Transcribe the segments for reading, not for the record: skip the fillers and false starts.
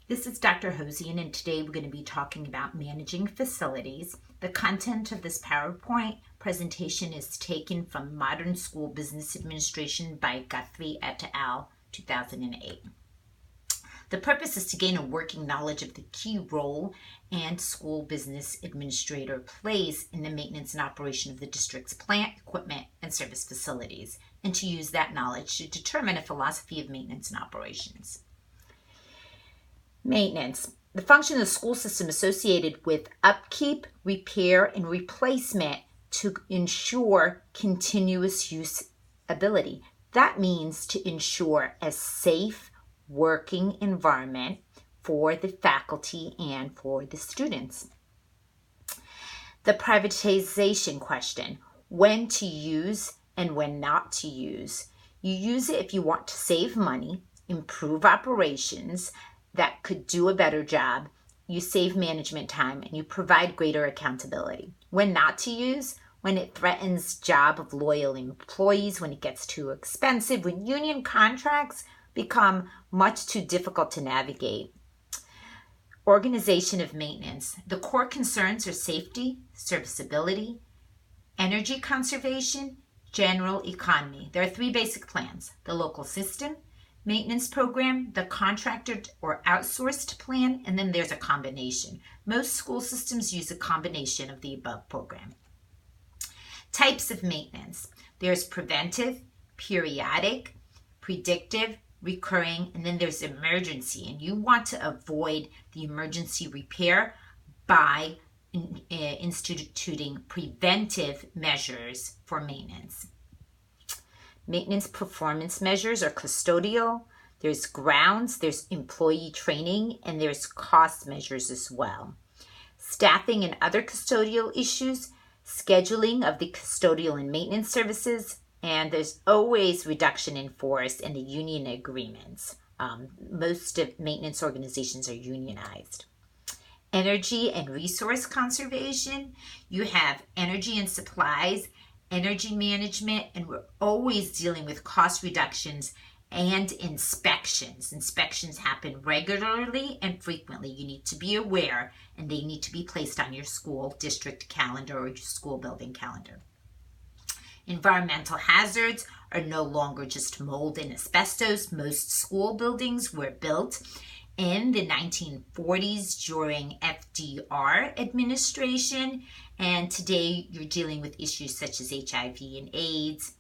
This is Dr. Hosian, and today we're going to be talking about managing facilities. The content of this PowerPoint presentation is taken from Modern School Business Administration by Guthrie et al., 2008. The purpose is to gain a working knowledge of the key role and school business administrator plays in the maintenance and operation of the district's plant, equipment, and service facilities, and to use that knowledge to determine a philosophy of maintenance and operations. Maintenance. The function of the school system associated with upkeep, repair, and replacement to ensure continuous usability. That means to ensure a safe working environment for the faculty and for the students. The privatization question: when to use and when not to use. You use it if you want to save money, improve operations that could do a better job, you save management time, and you provide greater accountability. When not to use: when it threatens job of loyal employees, when it gets too expensive, when union contracts become much too difficult to navigate. Organization of maintenance. The core concerns are safety, serviceability, energy conservation, general economy. There are three basic plans: the local system, maintenance program, the contracted or outsourced plan, and then there's a combination. Most school systems use a combination of the above program. Types of maintenance. There's preventive, periodic, predictive, recurring, and then there's emergency. And you want to avoid the emergency repair by instituting preventive measures for maintenance. Maintenance performance measures are custodial, there's grounds, there's employee training, and there's cost measures as well. Staffing and other custodial issues, scheduling of the custodial and maintenance services, and there's always reduction in force in the union agreements. Most of maintenance organizations are unionized. Energy and resource conservation. You have energy and supplies, energy management, and we're always dealing with cost reductions and inspections. Inspections happen regularly and frequently. You need to be aware, and they need to be placed on your school district calendar or your school building calendar. Environmental hazards are no longer just mold and asbestos. Most school buildings were built in the 1940s during FDR administration, and today you're dealing with issues such as HIV and AIDS.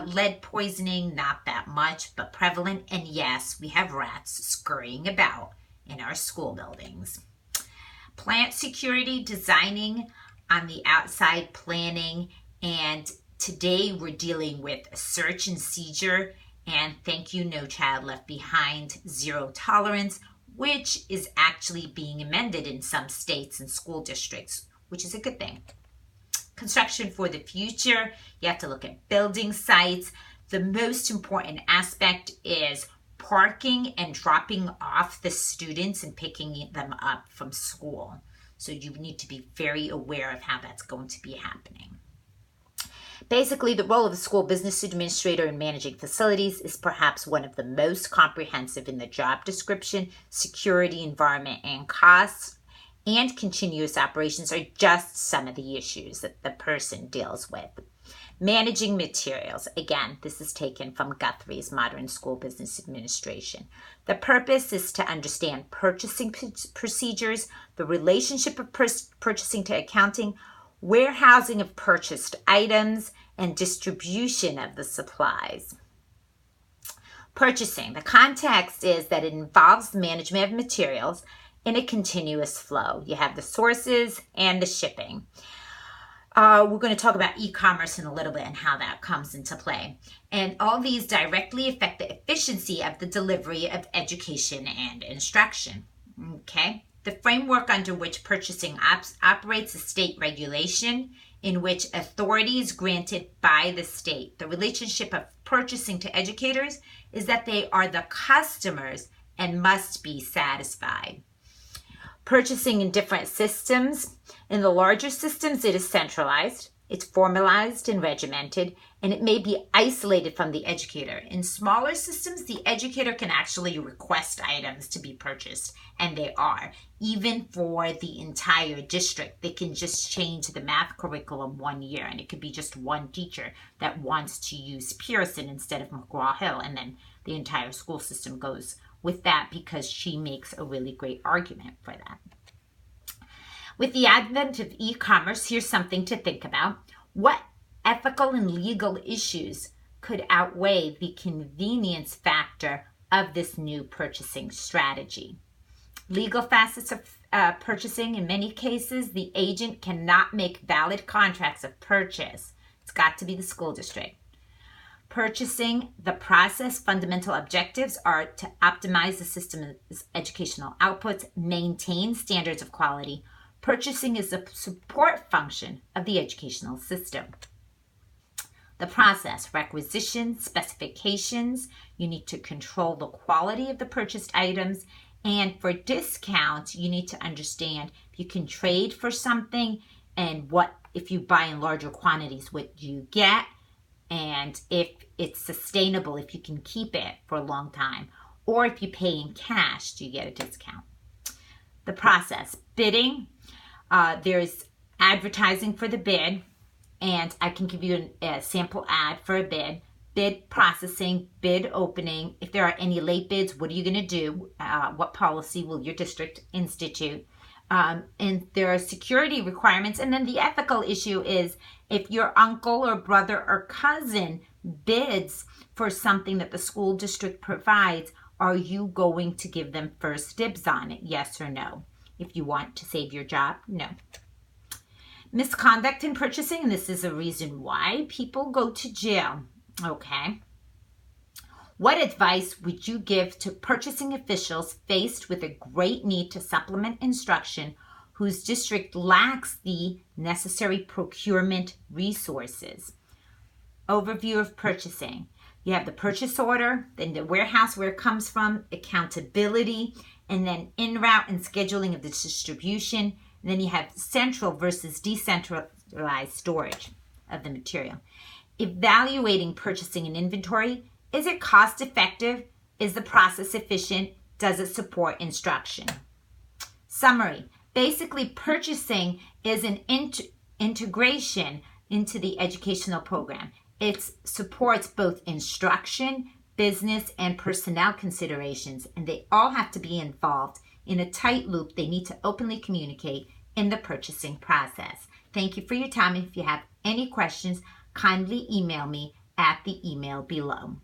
Lead poisoning, not that much, but prevalent, and yes, we have rats scurrying about in our school buildings. Plant security, designing on the outside, planning, and today we're dealing with search and seizure, and thank you, No Child Left Behind, zero tolerance, which is actually being amended in some states and school districts, which is a good thing. Construction for the future, you have to look at building sites. The most important aspect is parking and dropping off the students and picking them up from school. So you need to be very aware of how that's going to be happening. Basically, the role of the school business administrator in managing facilities is perhaps one of the most comprehensive in the job description. Security, environment, and costs, and continuous operations are just some of the issues that the person deals with. Managing materials. Again, this is taken from Guthrie's Modern School Business Administration. The purpose is to understand purchasing procedures, the relationship of purchasing to accounting, warehousing of purchased items, and distribution of the supplies. Purchasing. The context is that it involves the management of materials in a continuous flow. You have the sources and the shipping. We're going to talk about e-commerce in a little bit and how that comes into play. And all these directly affect the efficiency of the delivery of education and instruction. Okay? The framework under which purchasing operates is state regulation, in which authority is granted by the state. The relationship of purchasing to educators is that they are the customers and must be satisfied. Purchasing in different systems. In the larger systems, it is centralized. It's formalized and regimented, and it may be isolated from the educator. In smaller systems, the educator can actually request items to be purchased, and they are. Even for the entire district, they can just change the math curriculum 1 year, and it could be just one teacher that wants to use Pearson instead of McGraw-Hill, and then the entire school system goes with that because she makes a really great argument for that. With the advent of e-commerce, here's something to think about. What ethical and legal issues could outweigh the convenience factor of this new purchasing strategy? Legal facets of purchasing. In many cases, the agent cannot make valid contracts of purchase. It's got to be the school district. Purchasing, the process, fundamental objectives are to optimize the system's educational outputs, maintain standards of quality. Purchasing is a support function of the educational system. The process, requisition, specifications, you need to control the quality of the purchased items. And for discounts, you need to understand if you can trade for something and what, if you buy in larger quantities, what you get, and if it's sustainable, if you can keep it for a long time, or if you pay in cash, do you get a discount? The process, bidding, there's advertising for the bid, and I can give you a sample ad for a bid processing, bid opening. If there are any late bids, what are you going to do? What policy will your district institute? And there are security requirements. And then the ethical issue is if your uncle or brother or cousin bids for something that the school district provides, are you going to give them first dibs on it? Yes or no? If you want to save your job, no. Misconduct in purchasing, and this is a reason why people go to jail. Okay. What advice would you give to purchasing officials faced with a great need to supplement instruction whose district lacks the necessary procurement resources? Overview of purchasing. You have the purchase order, then the warehouse where it comes from, accountability, and then en route and scheduling of the distribution. And then you have central versus decentralized storage of the material. Evaluating purchasing and inventory. Is it cost effective? Is the process efficient? Does it support instruction? Summary. Basically, purchasing is an integration into the educational program. It supports both instruction, business, and personnel considerations, and they all have to be involved in a tight loop. They need to openly communicate in the purchasing process. Thank you for your time. If you have any questions, kindly email me at the email below.